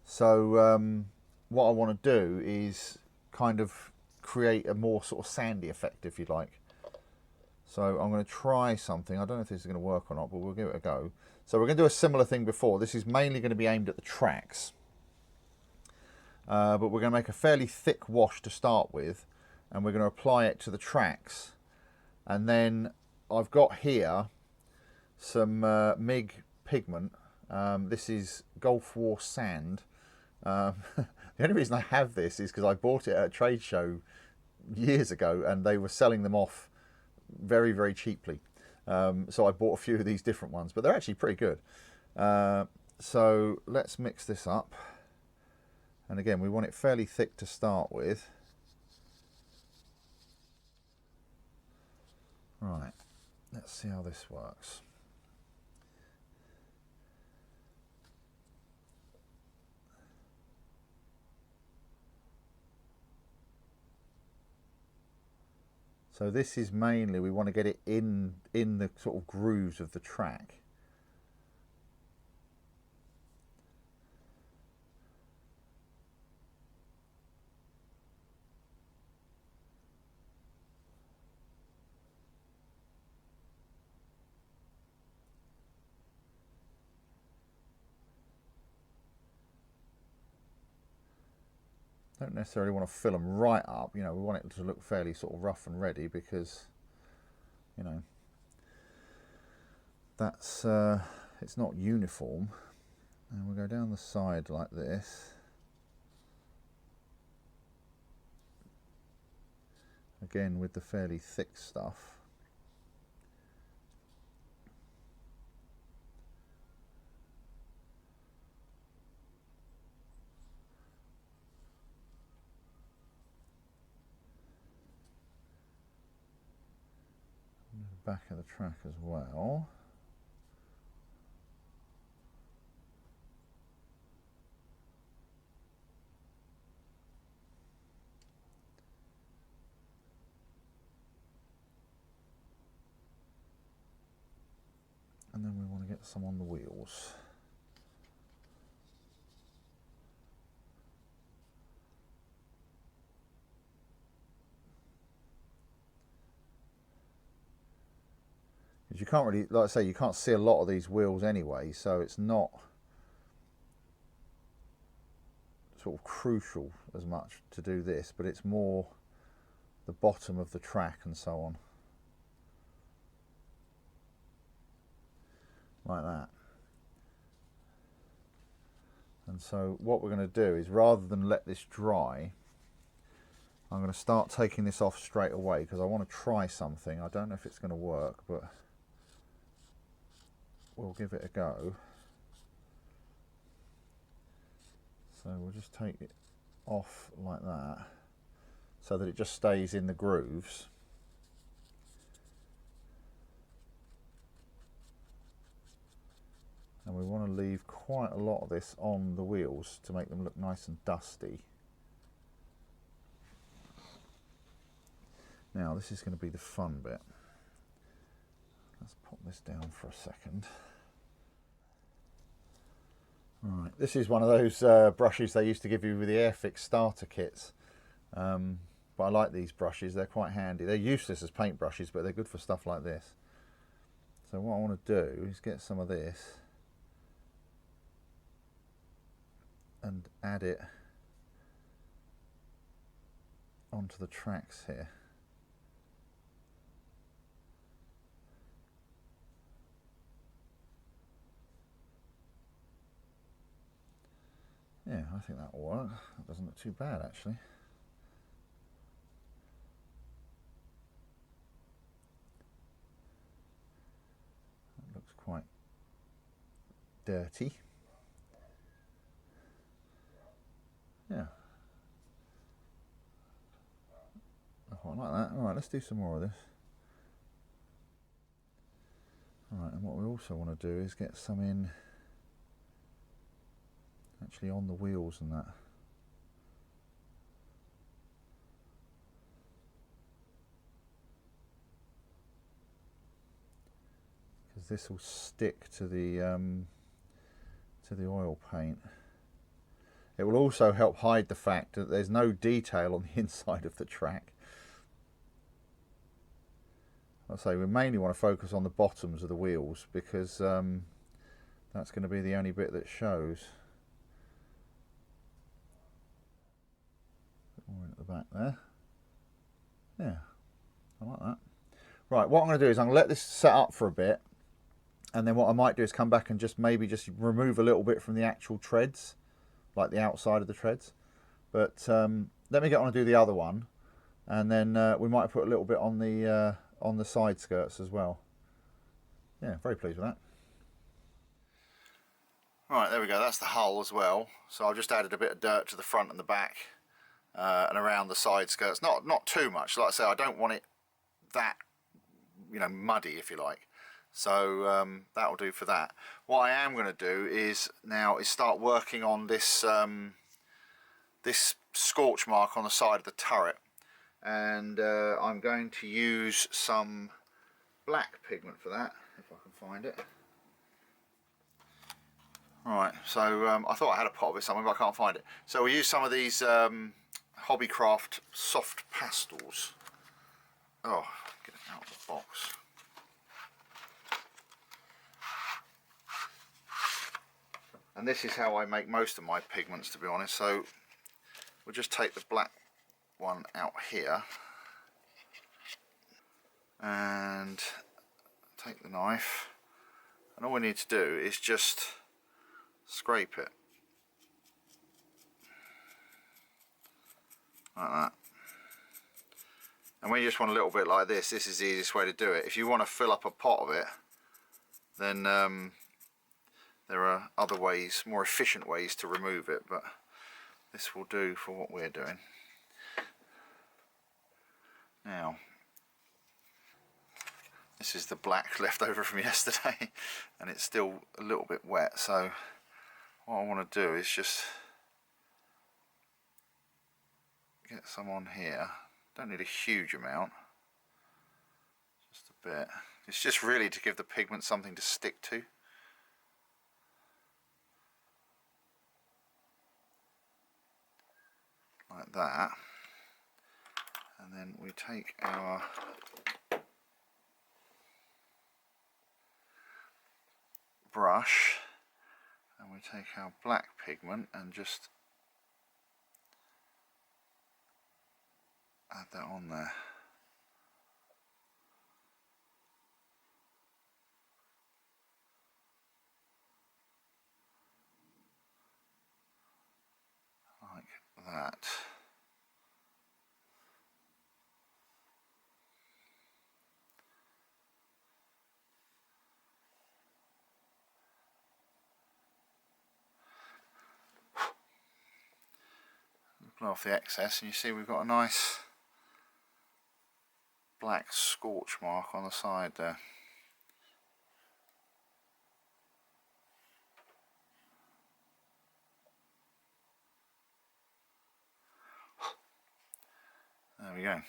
So what I want to do is kind of create a more sort of sandy effect, if you like. So I'm going to try something. I don't know if this is going to work or not, but we'll give it a go. So we're going to do a similar thing before. This is mainly going to be aimed at the tracks. But we're going to make a fairly thick wash to start with, and we're going to apply it to the tracks. And then I've got here some MIG pigment. This is Gulf War sand. The only reason I have this is because I bought it at a trade show years ago, and they were selling them off very, very cheaply. So I bought a few of these different ones, but they're actually pretty good. So let's mix this up. And again, we want it fairly thick to start with. Right, let's see how this works. So this is mainly, we want to get it in the sort of grooves of the track. Don't necessarily want to fill them right up, you know, we want it to look fairly sort of rough and ready, because, you know, that's, it's not uniform. And we'll go down the side like this. Again, with the fairly thick stuff. Back of the track as well. And then we want to get some on the wheels. You can't really, like I say, you can't see a lot of these wheels anyway, so it's not sort of crucial as much to do this, but it's more the bottom of the track and so on. Like that. And so what we're going to do is, rather than let this dry, I'm going to start taking this off straight away, because I want to try something. I don't know if it's going to work, but we'll give it a go. So we'll just take it off like that, so that it just stays in the grooves. And we want to leave quite a lot of this on the wheels to make them look nice and dusty. Now this is going to be the fun bit. Let's pop this down for a second. Right, this is one of those brushes they used to give you with the Airfix starter kits. But I like these brushes, they're quite handy. They're useless as paint brushes, but they're good for stuff like this. So what I want to do is get some of this and add it onto the tracks here. Yeah, I think that'll work. That doesn't look too bad actually. That looks quite dirty. Yeah. I quite like that. Alright, let's do some more of this. Alright, and what we also want to do is get some in actually on the wheels and that. Because this will stick to the oil paint. It will also help hide the fact that there's no detail on the inside of the track. I'll say we mainly want to focus on the bottoms of the wheels because that's going to be the only bit that shows. More at the back there. Yeah, I like that. Right, what I'm going to do is I'm going to let this set up for a bit, and then what I might do is come back and just maybe just remove a little bit from the actual treads, like the outside of the treads. But let me get on and do the other one, and then we might put a little bit on the side skirts as well. Yeah, very pleased with that. Right, there we go, that's the hull as well. So I've just added a bit of dirt to the front and the back. And around the side skirts, not too much. Like I say, I don't want it that, you know, muddy, if you like. So that'll do for that. What I am going to do is start working on this this scorch mark on the side of the turret, and I'm going to use some black pigment for that, if I can find it. Right, so I thought I had a pot of it somewhere, but I can't find it. So we'll use some of these Hobbycraft soft pastels. Oh, get it out of the box. And this is how I make most of my pigments, to be honest. So we'll just take the black one out here and take the knife, and all we need to do is just scrape it like that. And when you just want a little bit like this is the easiest way to do it. If you want to fill up a pot of it, then there are other ways, more efficient ways to remove it, but this will do for what we're doing. Now, this is the black left over from yesterday, and it's still a little bit wet, so what I want to do is just get some on here. Don't need a huge amount, just a bit. It's just really to give the pigment something to stick to. Like that. And then we take our brush and we take our black pigment and just add that on there. Like that. Blow off the excess, and you see we've got a nice black scorch mark on the side there. there we go.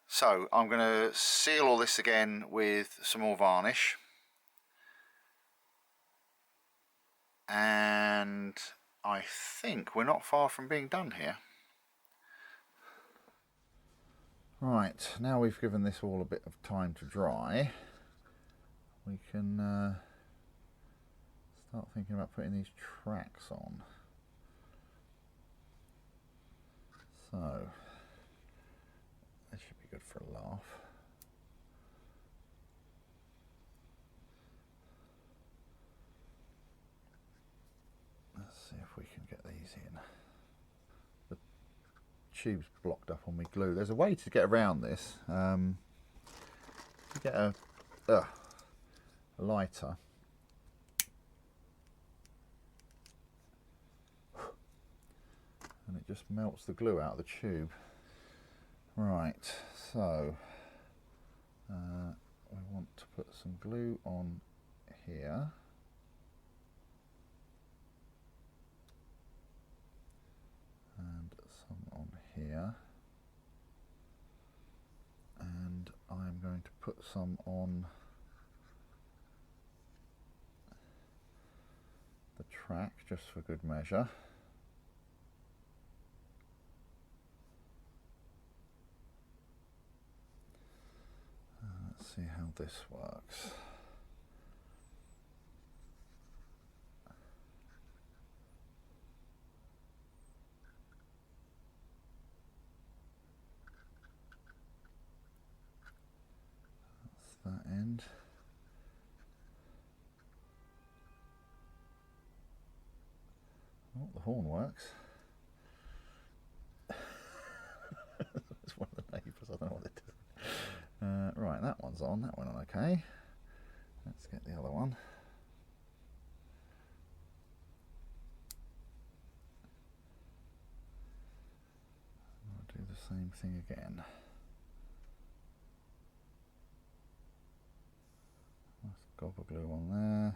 So I'm going to seal all this again with some more varnish, and I think we're not far from being done here. Right, now we've given this all a bit of time to dry, we can start thinking about putting these tracks on. So that should be good for a laugh. Let's see if we can get these in. The tube's blocked up on me glue. There's a way to get around this. You get a lighter. And it just melts the glue out of the tube. Right, so we want to put some glue on here. And some on here. And I'm going to put some on the track just for good measure. See how this works. That's that end. Oh, the horn works. It's one of the neighbours, I don't know what it is. Right, that one's on, that one okay. Let's get the other one. I'll do the same thing again. Nice gobber glue on there.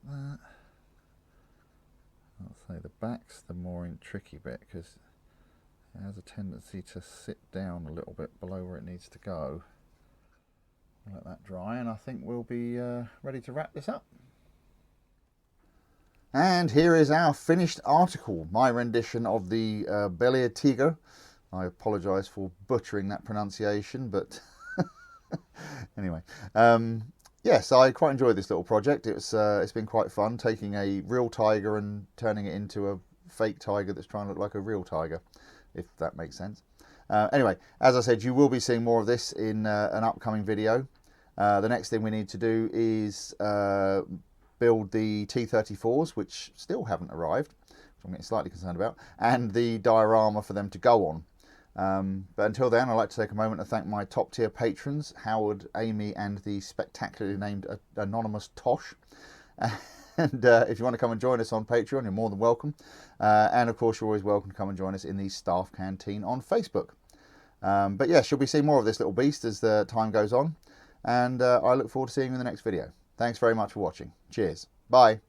That. I'll say the back's the more tricky bit because it has a tendency to sit down a little bit below where it needs to go. We'll let that dry and I think we'll be ready to wrap this up. And here is our finished article, my rendition of the Belый tигр. I apologise for butchering that pronunciation, but anyway. Yes, I quite enjoyed this little project. It's been quite fun taking a real tiger and turning it into a fake tiger that's trying to look like a real tiger, if that makes sense. Anyway, as I said, you will be seeing more of this in an upcoming video. The next thing we need to do is build the T34s, which still haven't arrived, which I'm getting slightly concerned about, and the diorama for them to go on. But until then, I'd like to take a moment to thank my top tier patrons, Howard, Amy, and the spectacularly named Anonymous Tosh. And if you want to come and join us on Patreon, you're more than welcome. And of course, you're always welcome to come and join us in the staff canteen on Facebook. But yeah, you'll be seeing more of this little beast as the time goes on. And I look forward to seeing you in the next video. Thanks very much for watching. Cheers. Bye.